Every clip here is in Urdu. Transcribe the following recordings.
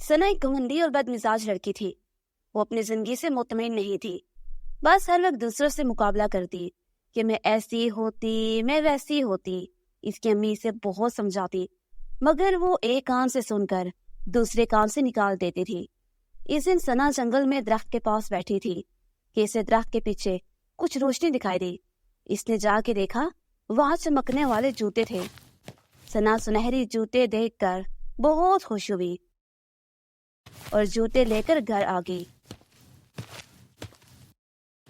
سنا ایک گھمنڈی اور بد مزاج لڑکی تھی۔ وہ اپنی زندگی سے مطمئن نہیں تھی، بس ہر وقت دوسروں سے مقابلہ کرتی کہ میں ایسی ہوتی، میں ویسی ہوتی۔ اس کی امی اسے بہت سمجھاتی، مگر وہ ایک کان سے سن کر دوسرے کان سے نکال دیتی تھی۔ اس دن سنا جنگل میں درخت کے پاس بیٹھی تھی کہ اسے درخت کے پیچھے کچھ روشنی دکھائی دی۔ اس نے جا کے دیکھا، وہاں چمکنے والے جوتے تھے۔ سنا سنہری جوتے دیکھ کر بہت خوش ہوئی اور جوتے لے کر گھر آ گئی۔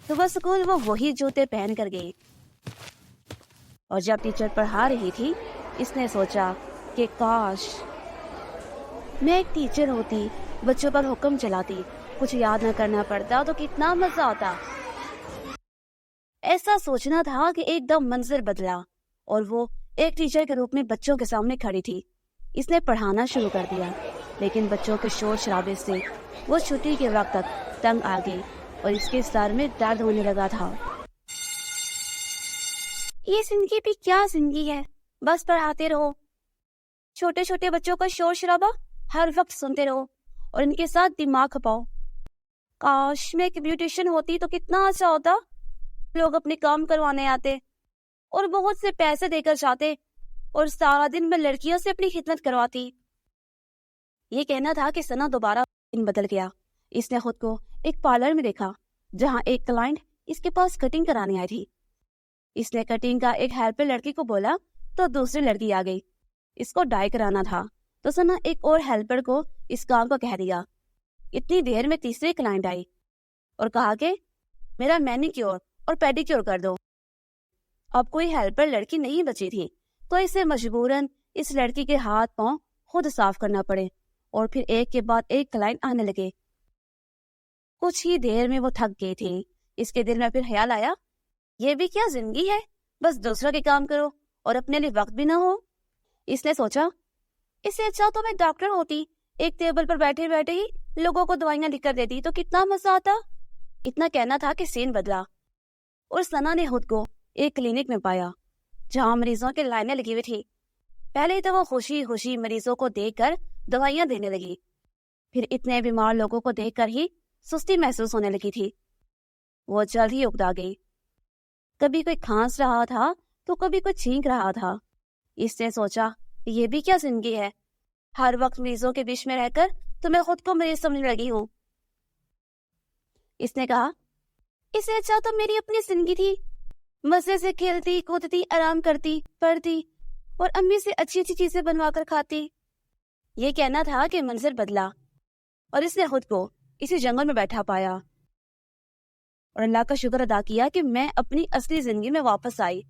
صبح اسکول وہ وہی جوتے پہن کر گئی، اور جب ٹیچر پڑھا رہی تھی اس نے سوچا کہ کاش میں ایک ٹیچر ہوتی، بچوں پر حکم چلاتی، کچھ یاد نہ کرنا پڑتا تو کتنا مزہ آتا۔ ایسا سوچنا تھا کہ ایک دم منظر بدلا اور وہ ایک ٹیچر کے روپ میں بچوں کے سامنے کھڑی تھی۔ اس نے پڑھانا شروع کر دیا، لیکن بچوں کے شور شرابے سے وہ چھٹی کے وقت تک تنگ آ گئی اور اس کے سر میں درد ہونے لگا تھا۔ یہ زندگی بھی کیا زندگی ہے، بس پڑھاتے رہو، چھوٹے چھوٹے بچوں کا شور شرابہ ہر وقت سنتے رہو اور ان کے ساتھ دماغ کھپاؤ۔ کاش میں ایک بیوٹیشین ہوتی تو کتنا اچھا ہوتا، لوگ اپنے کام کروانے آتے اور بہت سے پیسے دے کر جاتے اور سارا دن میں لڑکیوں سے اپنی خدمت کرواتی۔ یہ کہنا تھا کہ سنا دوبارہ دن بدل گیا۔ اس نے خود کو ایک پارلر میں دیکھا جہاں ایک کلائنٹ اس کے پاس کٹنگ کرانے آئی تھی۔ اس نے کٹنگ کا ایک ہیلپر لڑکی کو بولا تو دوسری لڑکی آ گئی، اس کو ڈائی کرانا تھا تو سنا ایک اور ہیلپر کو اس کام کو کہہ دیا۔ اتنی دیر میں تیسری کلائنٹ آئی اور کہا کہ میرا مینیکیور اور پیڈیکیور کر دو۔ اب کوئی ہیلپر لڑکی نہیں بچی تھی تو اسے مجبوراً اس لڑکی کے ہاتھ پاؤں خود صاف کرنا پڑے، اور پھر ایک کے بعد ایک کلائنٹ آنے لگے۔ کچھ ہی دیر میں وہ تھک گئی تھی۔ اس کے دل میں پھر خیال آیا، یہ بھی کیا زندگی ہے، بس دوسروں کے کام کرو اور اپنے لیے وقت بھی نہ ہو۔ اس نے سوچا اس سے اچھا تو میں ڈاکٹر ہوتی، ایک ٹیبل پر بیٹھے بیٹھے ہی لوگوں کو دوائیاں لکھ کر دیتی تو کتنا مزہ آتا۔ اتنا کہنا تھا کہ سین بدلا اور سنا نے خود کو ایک کلینک میں پایا جہاں مریضوں کے لائنیں لگی ہوئی تھی۔ پہلے تو وہ خوشی خوشی مریضوں کو دیکھ کر دوائیاں دینے لگی، پھر اتنے بیمار لوگوں کو دیکھ کر ہی سستی محسوس ہونے لگی تھی۔ وہ جلد ہی اکتا گئی، کبھی کوئی کھانس رہا تھا تو کبھی کوئی چھینک رہا تھا۔ اس نے سوچا یہ بھی کیا زندگی ہے، ہر وقت مریضوں کے بیچ میں رہ کر تو میں خود کو مریض سمجھنے لگی ہوں۔ اس نے کہا اس سے اچھا تو میری اپنی زندگی تھی، مزے سے کھیلتی کودتی، آرام کرتی، پڑھتی اور امی سے اچھی اچھی چیزیں بنوا کر کھاتی۔ یہ کہنا تھا کہ منظر بدلا اور اس نے خود کو اسی جنگل میں بیٹھا پایا اور اللہ کا شکر ادا کیا کہ میں اپنی اصلی زندگی میں واپس آئی